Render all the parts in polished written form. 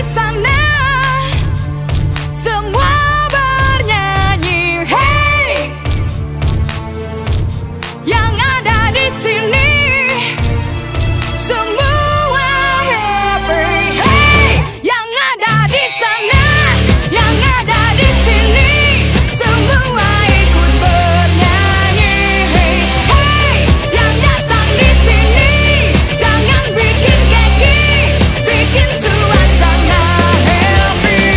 sana semua bernyanyi, hey. Yang ada di sini semua happy, hey. Yang ada di sana, yang ada di sini semua ikut bernyanyi, hey, hey. Yang datang di sini jangan bikin keki, bikin suasana happy.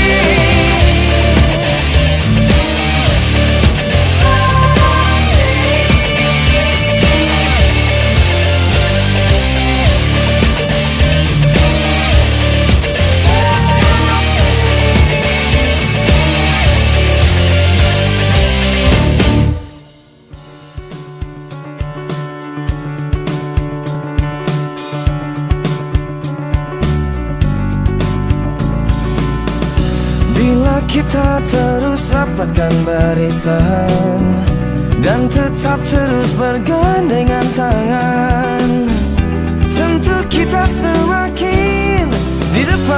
Bila kita terus rapatkan barisan dan tetap terus bergandengan tangan, tentu kita semakin di depan.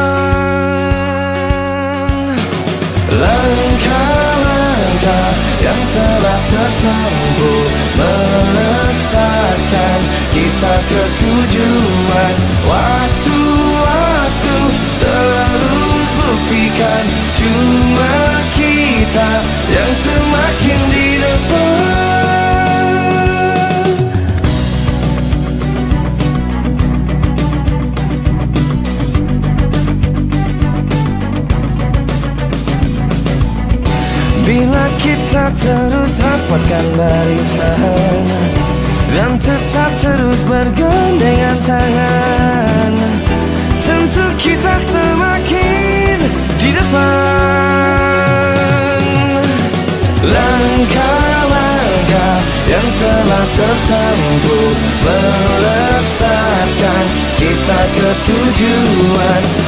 Langkah-langkah yang telah tertempuh melesatkan kita ke tujuan. Waktu-waktu terus buktikan cuma kita yang semakin di depan. Bila kita terus rapatkan barisan dan tetap terus bergandengan tangan, tentu kita semakin di depan. Langkah-langkah yang telah tertempuh melesatkan kita ke tujuan.